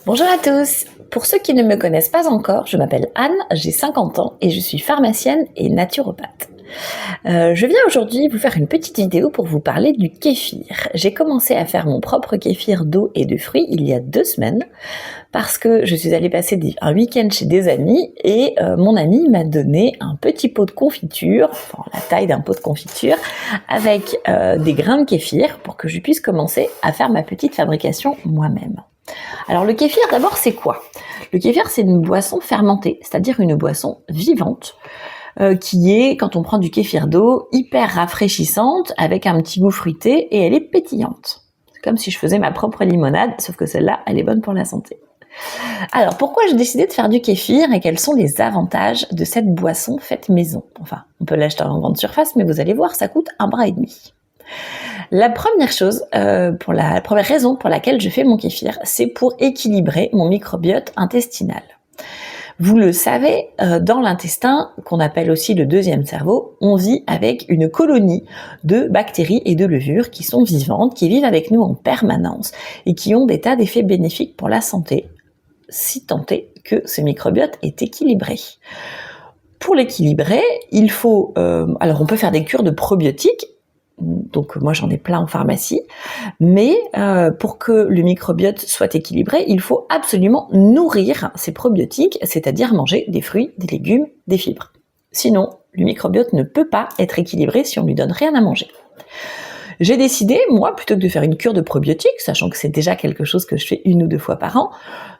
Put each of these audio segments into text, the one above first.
Bonjour à tous. Pour ceux qui ne me connaissent pas encore, je m'appelle Anne, j'ai 50 ans et je suis pharmacienne et naturopathe. Je viens aujourd'hui vous faire une petite vidéo pour vous parler du kéfir. J'ai commencé à faire mon propre kéfir d'eau et de fruits il y a 2 semaines parce que je suis allée passer un week-end chez des amis et mon ami m'a donné un petit pot de confiture, enfin la taille d'un pot de confiture, avec des grains de kéfir pour que je puisse commencer à faire ma petite fabrication moi-même. Alors le kéfir d'abord c'est quoi ? Le kéfir c'est une boisson fermentée, c'est-à-dire une boisson vivante qui est, quand on prend du kéfir d'eau, hyper rafraîchissante avec un petit goût fruité et elle est pétillante. C'est comme si je faisais ma propre limonade, sauf que celle-là elle est bonne pour la santé. Alors pourquoi j'ai décidé de faire du kéfir et quels sont les avantages de cette boisson faite maison ? Enfin, on peut l'acheter en grande surface mais vous allez voir ça coûte 1,5 bras. La première chose, la première raison pour laquelle je fais mon kéfir, c'est pour équilibrer mon microbiote intestinal. Vous le savez, dans l'intestin, qu'on appelle aussi le deuxième cerveau, on vit avec une colonie de bactéries et de levures qui sont vivantes, qui vivent avec nous en permanence et qui ont des tas d'effets bénéfiques pour la santé, si tant est que ce microbiote est équilibré. Pour l'équilibrer, il faut... alors on peut faire des cures de probiotiques, donc moi j'en ai plein en pharmacie, mais pour que le microbiote soit équilibré, il faut absolument nourrir ces probiotiques, c'est-à-dire manger des fruits, des légumes, des fibres. Sinon, le microbiote ne peut pas être équilibré si on lui donne rien à manger. J'ai décidé, moi, plutôt que de faire une cure de probiotiques, sachant que c'est déjà quelque chose que je fais 1 ou 2 fois par an,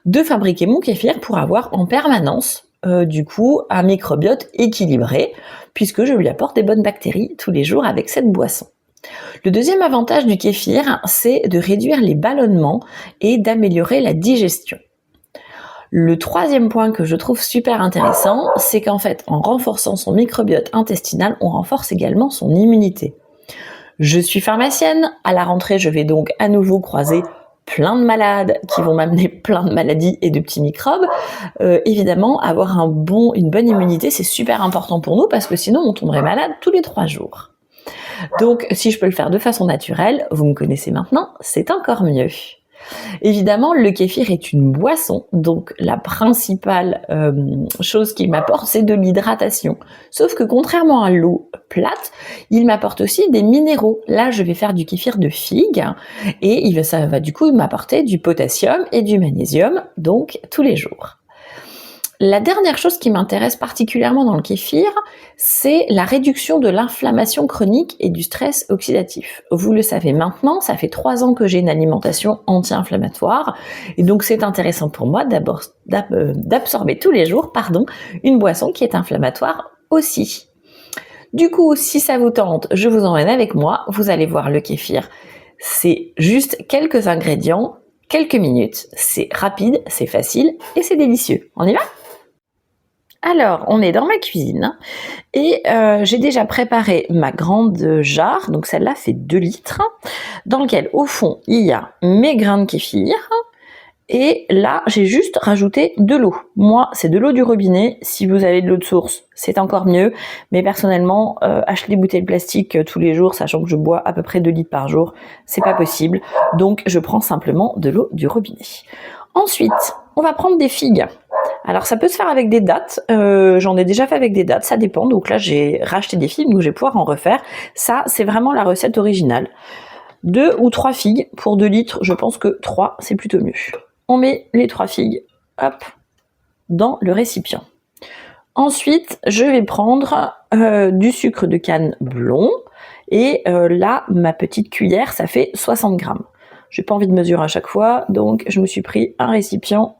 de fabriquer mon kéfir pour avoir en permanence du coup un microbiote équilibré, puisque je lui apporte des bonnes bactéries tous les jours avec cette boisson. Le deuxième avantage du kéfir, c'est de réduire les ballonnements et d'améliorer la digestion. Le troisième point que je trouve super intéressant, c'est qu'en fait, en renforçant son microbiote intestinal, on renforce également son immunité. Je suis pharmacienne, à la rentrée, je vais donc à nouveau croiser plein de malades qui vont m'amener plein de maladies et de petits microbes. Évidemment, avoir une bonne immunité, c'est super important pour nous parce que sinon on tomberait malade tous les 3 jours. Donc, si je peux le faire de façon naturelle, vous me connaissez maintenant, c'est encore mieux. Évidemment, le kéfir est une boisson, donc la principale chose qu'il m'apporte, c'est de l'hydratation. Sauf que contrairement à l'eau plate, il m'apporte aussi des minéraux. Là, je vais faire du kéfir de figue et ça va du coup m'apporter du potassium et du magnésium, donc tous les jours. La dernière chose qui m'intéresse particulièrement dans le kéfir, c'est la réduction de l'inflammation chronique et du stress oxydatif. Vous le savez maintenant, ça fait 3 ans que j'ai une alimentation anti-inflammatoire et donc c'est intéressant pour moi d'absorber tous les jours, une boisson qui est inflammatoire aussi. Du coup, si ça vous tente, je vous emmène avec moi, vous allez voir le kéfir. C'est juste quelques ingrédients, quelques minutes, c'est rapide, c'est facile et c'est délicieux. On y va ? Alors, on est dans ma cuisine et j'ai déjà préparé ma grande jarre, donc celle-là fait 2 litres, dans lequel au fond il y a mes grains de kéfir et là j'ai juste rajouté de l'eau. Moi c'est de l'eau du robinet, si vous avez de l'eau de source c'est encore mieux, mais personnellement acheter des bouteilles plastiques tous les jours, sachant que je bois à peu près 2 litres par jour, c'est pas possible, donc je prends simplement de l'eau du robinet. Ensuite, on va prendre des figues. Alors ça peut se faire avec des dattes, j'en ai déjà fait avec des dattes, ça dépend, donc là j'ai racheté des figues, donc je vais pouvoir en refaire. Ça c'est vraiment la recette originale. 2 ou 3 figues pour 2 litres, je pense que 3 c'est plutôt mieux. On met les 3 figues, hop, dans le récipient. Ensuite je vais prendre du sucre de canne blond, et là ma petite cuillère ça fait 60 grammes. J'ai pas envie de mesurer à chaque fois, donc je me suis pris un récipient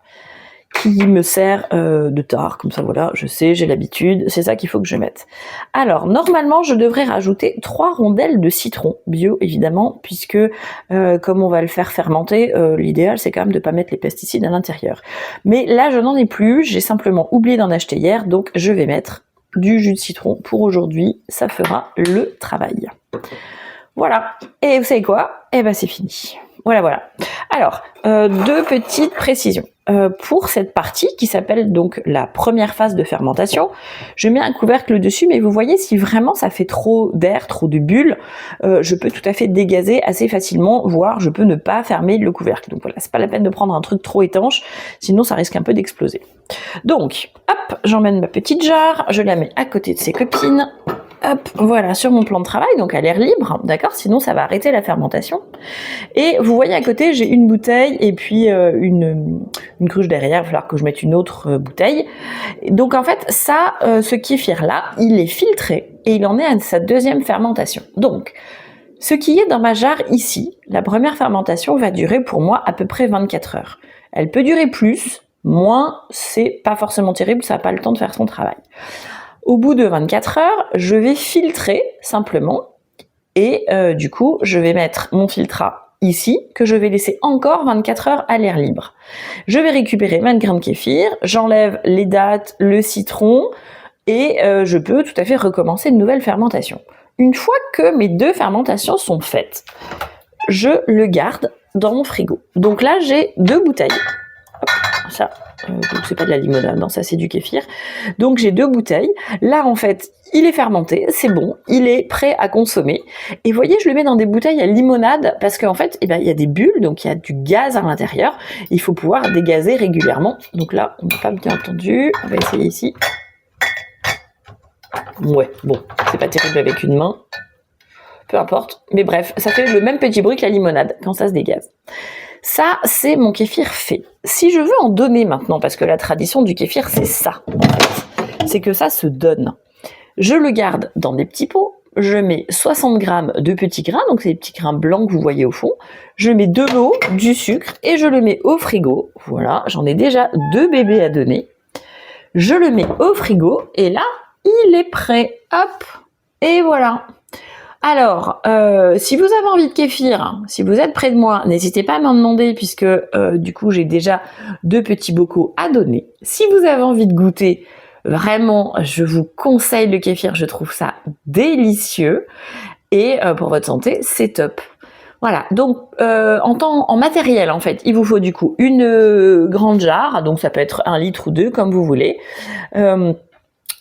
qui me sert de tare, comme ça voilà, je sais, j'ai l'habitude, c'est ça qu'il faut que je mette. Alors, normalement, je devrais rajouter 3 rondelles de citron, bio évidemment, puisque comme on va le faire fermenter, l'idéal c'est quand même de pas mettre les pesticides à l'intérieur. Mais là, je n'en ai plus, j'ai simplement oublié d'en acheter hier, donc je vais mettre du jus de citron pour aujourd'hui, ça fera le travail. Voilà, et vous savez quoi ? Eh ben c'est fini. Voilà. Alors, 2 petites précisions. pour cette partie qui s'appelle donc la première phase de fermentation, je mets un couvercle dessus, mais vous voyez, si vraiment ça fait trop d'air, trop de bulles, je peux tout à fait dégazer assez facilement, voire je peux ne pas fermer le couvercle. Donc voilà, c'est pas la peine de prendre un truc trop étanche, sinon ça risque un peu d'exploser. Donc, hop, j'emmène ma petite jarre, je la mets à côté de ses copines. Hop, voilà, sur mon plan de travail, donc à l'air libre, d'accord, sinon ça va arrêter la fermentation. Et vous voyez à côté, j'ai une bouteille et puis une cruche derrière, il va falloir que je mette une autre bouteille. Donc en fait, ça, ce kéfir-là, il est filtré et il en est à sa deuxième fermentation. Donc, ce qui est dans ma jarre ici, la première fermentation va durer pour moi à peu près 24 heures. Elle peut durer plus, moins, c'est pas forcément terrible, ça n'a pas le temps de faire son travail. Au bout de 24 heures, je vais filtrer simplement et du coup, je vais mettre mon filtrat ici, que je vais laisser encore 24 heures à l'air libre. Je vais récupérer 20 grammes de kéfir, j'enlève les dattes, le citron et je peux tout à fait recommencer une nouvelle fermentation. Une fois que mes deux fermentations sont faites, je le garde dans mon frigo. Donc là, j'ai 2 bouteilles. Hop, ça, donc c'est pas de la limonade, non, ça c'est du kéfir. Donc j'ai 2 bouteilles. Là en fait, il est fermenté, c'est bon, il est prêt à consommer. Et vous voyez, je le mets dans des bouteilles à limonade parce qu'en fait, il y a des bulles, donc il y a du gaz à l'intérieur. Il faut pouvoir dégazer régulièrement. Donc là, on n'a pas bien entendu. On va essayer ici. Ouais, bon, c'est pas terrible avec une main. Peu importe. Mais bref, ça fait le même petit bruit que la limonade quand ça se dégaze. Ça, c'est mon kéfir fait. Si je veux en donner maintenant, parce que la tradition du kéfir, c'est ça, en fait. C'est que ça se donne. Je le garde dans des petits pots. Je mets 60 grammes de petits grains, donc c'est les petits grains blancs que vous voyez au fond. Je mets de l'eau, du sucre et je le mets au frigo. Voilà, j'en ai déjà 2 bébés à donner. Je le mets au frigo et là, il est prêt. Hop, et voilà. Alors, si vous avez envie de kéfir, si vous êtes près de moi, n'hésitez pas à m'en demander puisque du coup j'ai déjà 2 petits bocaux à donner. Si vous avez envie de goûter, vraiment, je vous conseille le kéfir, je trouve ça délicieux et pour votre santé, c'est top. Voilà, donc en matériel en fait, il vous faut du coup une grande jarre, donc ça peut être 1 litre ou 2 comme vous voulez.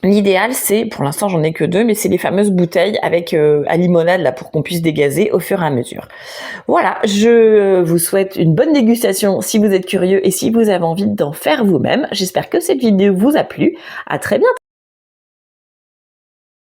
L'idéal, c'est, pour l'instant j'en ai que 2, mais c'est les fameuses bouteilles avec à limonade là pour qu'on puisse dégazer au fur et à mesure. Voilà, je vous souhaite une bonne dégustation si vous êtes curieux et si vous avez envie d'en faire vous-même. J'espère que cette vidéo vous a plu. À très bientôt.